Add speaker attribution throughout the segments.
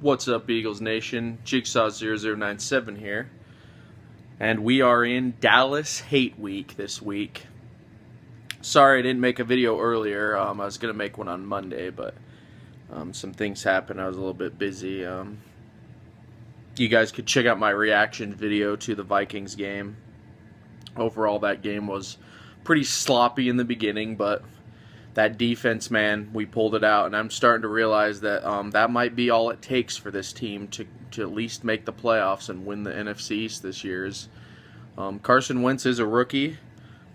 Speaker 1: What's up, Eagles Nation? Jigsaw0097 here. And we are in Dallas Hate Week this week. Sorry I didn't make a video earlier. I was going to make one on Monday, but some things happened. I was a little bit busy. You guys could check out my reaction video to the Vikings game. Overall, that game was pretty sloppy in the beginning, but that defense, man, we pulled it out, and I'm starting to realize that that might be all it takes for this team to at least make the playoffs and win the NFC East this year. Carson Wentz is a rookie.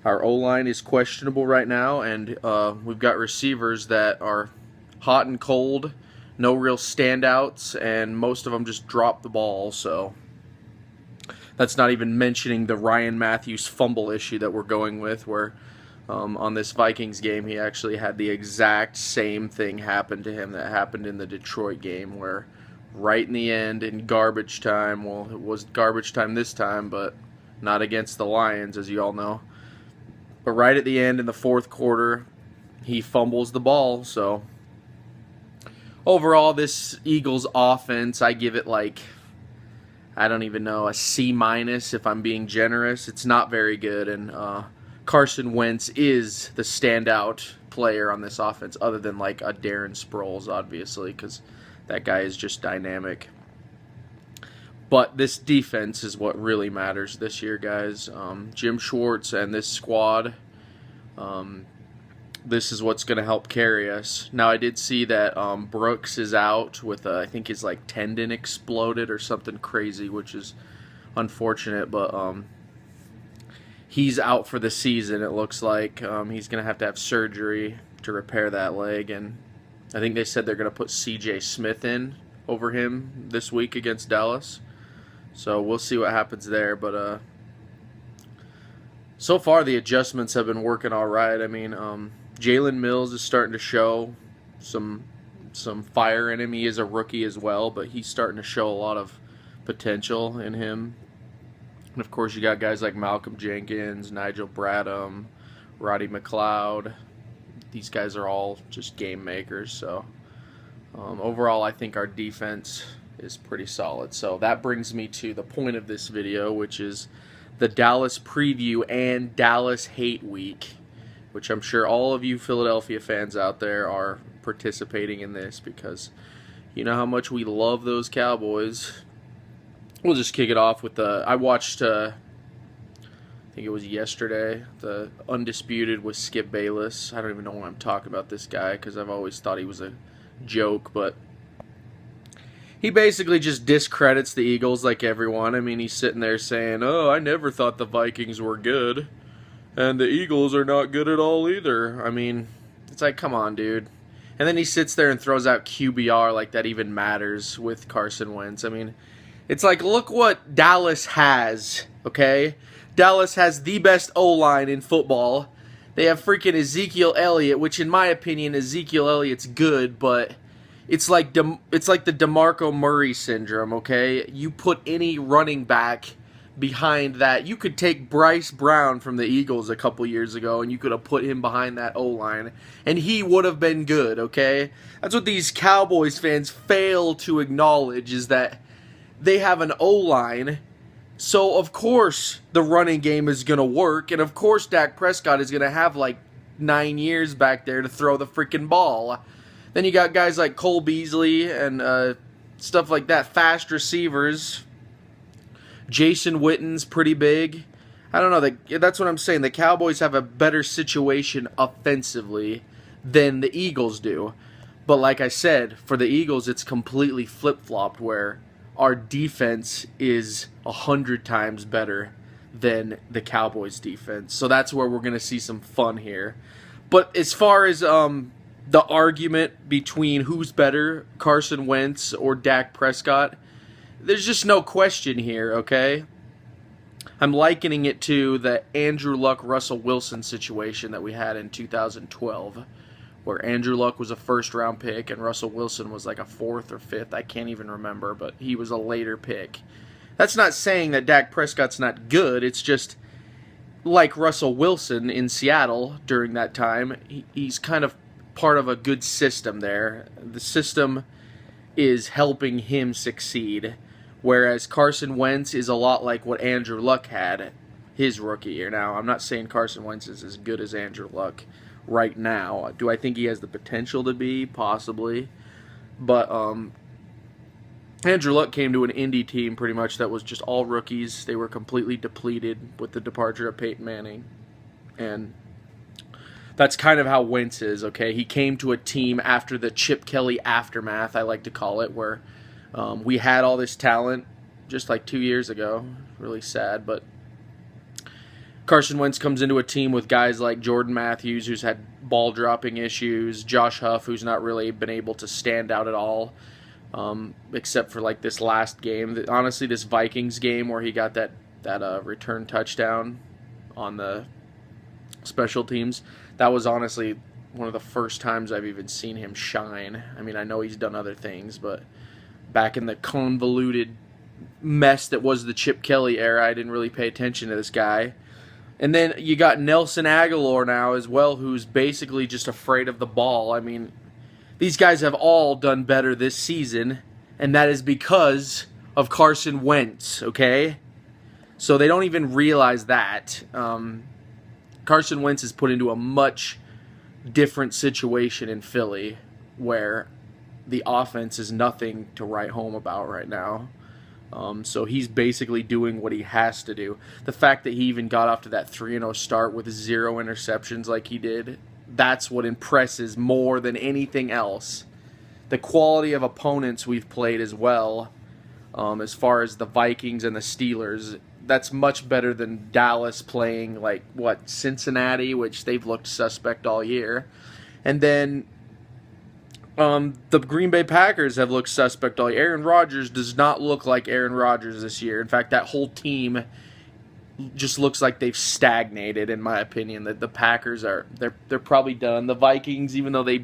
Speaker 1: Our O-line is questionable right now, and we've got receivers that are hot and cold, no real standouts, and most of them just drop the ball, so that's not even mentioning the Ryan Matthews fumble issue that we're going with, where on this Vikings game, he actually had the exact same thing happen to him that happened in the Detroit game, where right in the end, in garbage time, well, it was garbage time this time, but not against the Lions, as you all know. But right at the end, in the fourth quarter, he fumbles the ball. So overall, this Eagles offense, I give it like, I don't even know, a C- if I'm being generous. It's not very good, and Carson Wentz is the standout player on this offense, other than like a Darren Sproles, obviously, because that guy is just dynamic. But this defense is what really matters this year, guys. Jim Schwartz and this squad, this is what's going to help carry us. Now, I did see that Brooks is out with, I think his like tendon exploded or something crazy, which is unfortunate, but he's out for the season, it looks like. He's going to have surgery to repair that leg, and I think they said they're going to put C.J. Smith in over him this week against Dallas. So we'll see what happens there, but so far the adjustments have been working all right. I mean, Jalen Mills is starting to show some fire in him. He is a rookie as well, but he's starting to show a lot of potential in him. And of course, you got guys like Malcolm Jenkins, Nigel Bradham, Roddy McLeod. These guys are all just game makers. So overall, I think our defense is pretty solid. So that brings me to the point of this video, which is the Dallas preview and Dallas Hate Week, which I'm sure all of you Philadelphia fans out there are participating in this because you know how much we love those Cowboys. We'll just kick it off with I watched, I think it was yesterday, the Undisputed with Skip Bayless. I don't even know why I'm talking about this guy because I've always thought he was a joke, but he basically just discredits the Eagles like everyone. I mean, he's sitting there saying, oh, I never thought the Vikings were good, and the Eagles are not good at all either. I mean, it's like, come on, dude. And then he sits there and throws out QBR like that even matters with Carson Wentz. I mean, it's like, look what Dallas has, okay? Dallas has the best O-line in football. They have freaking Ezekiel Elliott, which in my opinion, Ezekiel Elliott's good, but it's like the DeMarco Murray syndrome, okay? You put any running back behind that. You could take Bryce Brown from the Eagles a couple years ago, and you could have put him behind that O-line, and he would have been good, okay? That's what these Cowboys fans fail to acknowledge, is that they have an O-line, so of course the running game is going to work, and of course Dak Prescott is going to have like 9 years back there to throw the freaking ball. Then you got guys like Cole Beasley and stuff like that, fast receivers. Jason Witten's pretty big. I don't know, that's what I'm saying. The Cowboys have a better situation offensively than the Eagles do. But like I said, for the Eagles, it's completely flip-flopped, where our defense is 100 times better than the Cowboys' defense. So that's where we're going to see some fun here. But as far as the argument between who's better, Carson Wentz or Dak Prescott, there's just no question here, okay? I'm likening it to the Andrew Luck-Russell Wilson situation that we had in 2012, where Andrew Luck was a first-round pick and Russell Wilson was like a fourth or fifth. I can't even remember, but he was a later pick. That's not saying that Dak Prescott's not good. It's just like Russell Wilson in Seattle during that time. He's kind of part of a good system there. The system is helping him succeed. Whereas Carson Wentz is a lot like what Andrew Luck had his rookie year. Now, I'm not saying Carson Wentz is as good as Andrew Luck right now. Do I think he has the potential to be? Possibly. But Andrew Luck came to an indie team pretty much that was just all rookies. They were completely depleted with the departure of Peyton Manning. And that's kind of how Wentz is, okay? He came to a team after the Chip Kelly aftermath, I like to call it, where we had all this talent just like 2 years ago. Really sad, but Carson Wentz comes into a team with guys like Jordan Matthews, who's had ball-dropping issues, Josh Huff, who's not really been able to stand out at all, except for like this last game. Honestly, this Vikings game where he got that return touchdown on the special teams, that was honestly one of the first times I've even seen him shine. I mean, I know he's done other things, but back in the convoluted mess that was the Chip Kelly era, I didn't really pay attention to this guy. And then you got Nelson Aguilar now as well, who's basically just afraid of the ball. I mean, these guys have all done better this season, and that is because of Carson Wentz, okay? So they don't even realize that. Carson Wentz is put into a much different situation in Philly where the offense is nothing to write home about right now. So he's basically doing what he has to do. The fact that he even got off to that 3-0 start with 0 interceptions like he did, that's what impresses more than anything else. The quality of opponents we've played as well, as far as the Vikings and the Steelers, that's much better than Dallas playing like, Cincinnati, which they've looked suspect all year. And then the Green Bay Packers have looked suspect all year. Aaron Rodgers does not look like Aaron Rodgers this year. In fact, that whole team just looks like they've stagnated, in my opinion. That the Packers they're probably done. The Vikings, even though we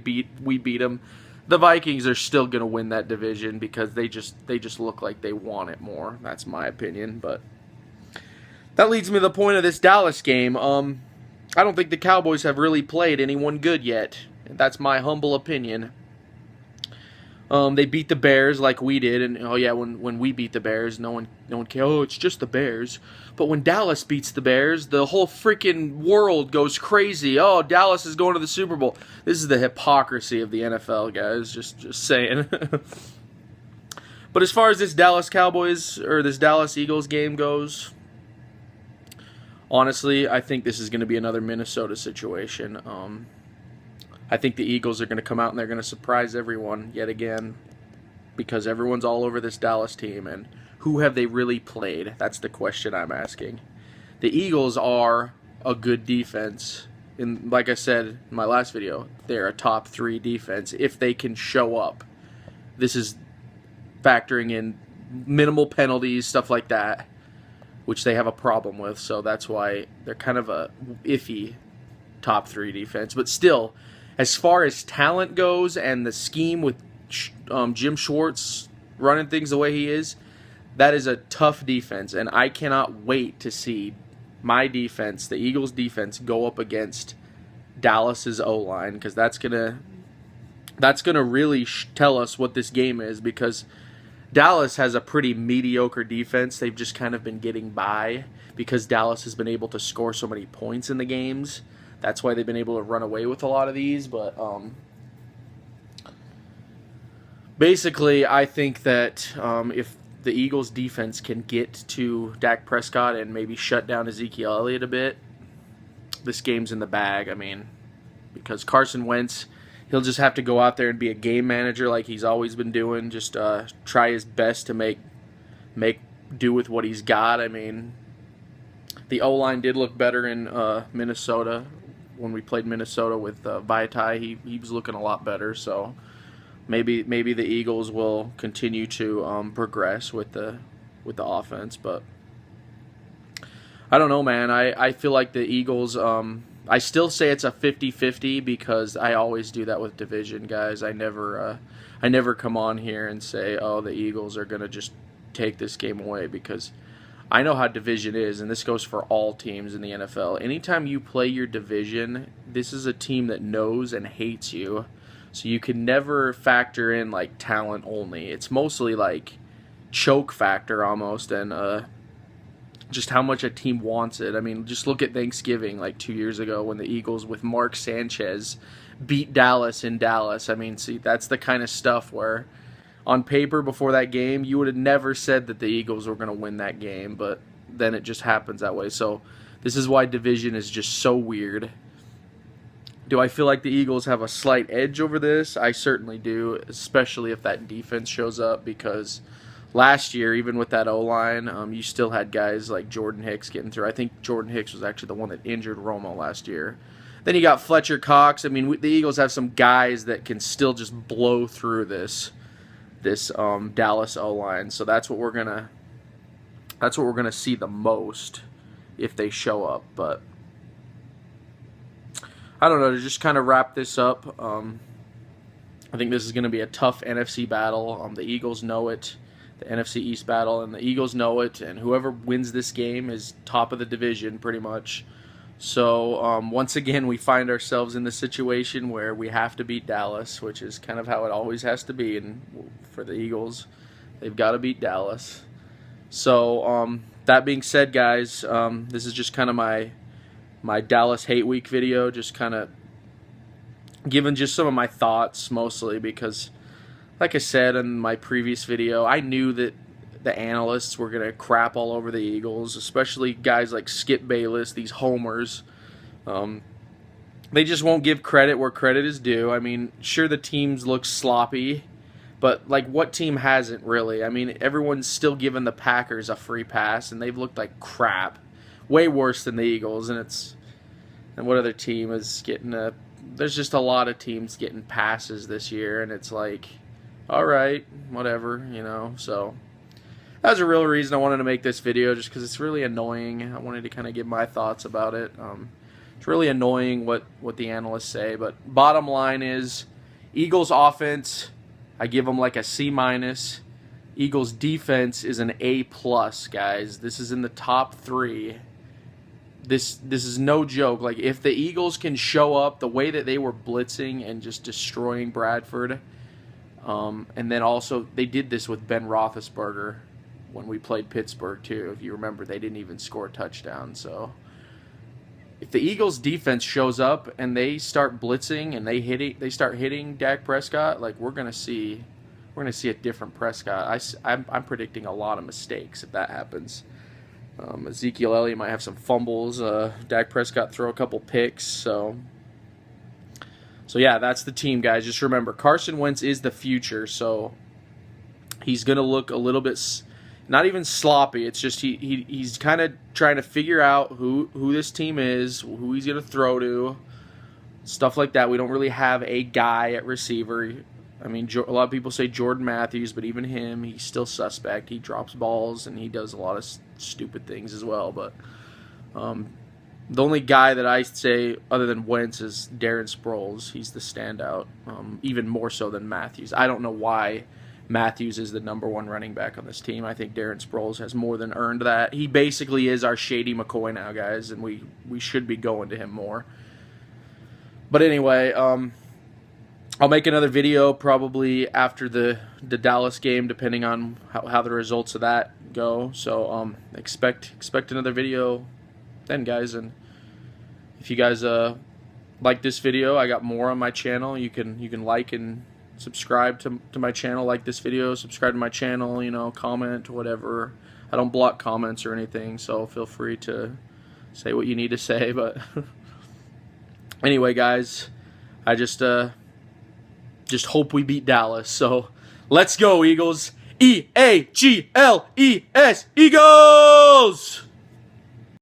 Speaker 1: beat them, the Vikings are still going to win that division because they just look like they want it more. That's my opinion. But that leads me to the point of this Dallas game. I don't think the Cowboys have really played anyone good yet. That's my humble opinion. They beat the Bears like we did, and when we beat the Bears, no one cares. Oh, it's just the Bears. But when Dallas beats the Bears, the whole freaking world goes crazy. Oh, Dallas is going to the Super Bowl. This is the hypocrisy of the NFL, guys. Just saying. But as far as this Dallas Cowboys or this Dallas Eagles game goes, honestly, I think this is going to be another Minnesota situation. I think the Eagles are going to come out and they're going to surprise everyone yet again because everyone's all over this Dallas team. And who have they really played? That's the question I'm asking. The Eagles are a good defense. And like I said in my last video, they're a top 3 defense if they can show up. This is factoring in minimal penalties, stuff like that, which they have a problem with. So that's why they're kind of a iffy top 3 defense. But still, as far as talent goes and the scheme with Jim Schwartz running things the way he is, that is a tough defense. And I cannot wait to see my defense, the Eagles' defense, go up against Dallas's O-line, because that's gonna really tell us what this game is, because Dallas has a pretty mediocre defense. They've just kind of been getting by because Dallas has been able to score so many points in the games. That's why they've been able to run away with a lot of these. But basically, I think that if the Eagles' defense can get to Dak Prescott and maybe shut down Ezekiel Elliott a bit, this game's in the bag. I mean, because Carson Wentz, he'll just have to go out there and be a game manager like he's always been doing. Just try his best to make do with what he's got. I mean, the O-line did look better in Minnesota. When we played Minnesota with Vaitai, he was looking a lot better. So maybe the Eagles will continue to progress with the offense. But I don't know, man. I feel like the Eagles, I still say it's a 50-50 because I always do that with division guys. I never come on here and say, oh, the Eagles are going to just take this game away, because I know how division is, and this goes for all teams in the NFL. Anytime you play your division, this is a team that knows and hates you. So you can never factor in like talent only. It's mostly like choke factor almost, and just how much a team wants it. I mean, just look at Thanksgiving like 2 years ago when the Eagles with Mark Sanchez beat Dallas in Dallas. I mean, see, that's the kind of stuff where on paper before that game, you would have never said that the Eagles were going to win that game, but then it just happens that way. So this is why division is just so weird. Do I feel like the Eagles have a slight edge over this? I certainly do, especially if that defense shows up, because last year, even with that O-line, you still had guys like Jordan Hicks getting through. I think Jordan Hicks was actually the one that injured Romo last year. Then you got Fletcher Cox. I mean, the Eagles have some guys that can still just blow through this Dallas O-line. So that's what we're gonna see the most if they show up. But I don't know, to just kind of wrap this up, I think this is going to be a tough NFC battle. The Eagles know it, the NFC East battle, and the Eagles know it, and whoever wins this game is top of the division pretty much. So once again, we find ourselves in the situation where we have to beat Dallas, which is kind of how it always has to be, and for the Eagles, they've got to beat Dallas. So that being said, guys, this is just kind of my Dallas Hate Week video, just kind of giving just some of my thoughts, mostly because, like I said in my previous video, I knew that the analysts were going to crap all over the Eagles, especially guys like Skip Bayless, these homers. They just won't give credit where credit is due. I mean, sure, the teams look sloppy, but like, what team hasn't really? I mean, everyone's still giving the Packers a free pass, and they've looked like crap. Way worse than the Eagles, and what other team is getting a... There's just a lot of teams getting passes this year, and it's like, all right, whatever, you know. So that was a real reason I wanted to make this video, just because it's really annoying. I wanted to kind of give my thoughts about it. It's really annoying what the analysts say, but bottom line is, Eagles offense, I give them like a C-. Eagles defense is an A+, guys. This is in the top 3. This is no joke. Like, if the Eagles can show up the way that they were blitzing and just destroying Bradford, and then also they did this with Ben Roethlisberger when we played Pittsburgh too. If you remember, they didn't even score a touchdown. So if the Eagles defense shows up and they start blitzing and they start hitting Dak Prescott, like, we're gonna see a different Prescott. I'm predicting a lot of mistakes if that happens. Ezekiel Elliott might have some fumbles. Dak Prescott throw a couple picks. So yeah, that's the team, guys. Just remember, Carson Wentz is the future. So he's gonna look a little bit, not even sloppy. It's just he's kind of trying to figure out who this team is, who he's gonna throw to, stuff like that. We don't really have a guy at receiver. I mean, a lot of people say Jordan Matthews, but even him, he's still suspect. He drops balls, and he does a lot of stupid things as well. But the only guy that I say, other than Wentz, is Darren Sproles. He's the standout, even more so than Matthews. I don't know why Matthews is the #1 running back on this team. I think Darren Sproles has more than earned that. He basically is our Shady McCoy now, guys, and we should be going to him more. But anyway, I'll make another video probably after the Dallas game, depending on how the results of that go. So expect another video then, guys. And if you guys like this video, I got more on my channel. You can like and subscribe to my channel. Like this video, subscribe to my channel. You know, comment, whatever. I don't block comments or anything, so feel free to say what you need to say. But anyway, guys, I just hope we beat Dallas. So let's go, Eagles. E-A-G-L-E-S, Eagles!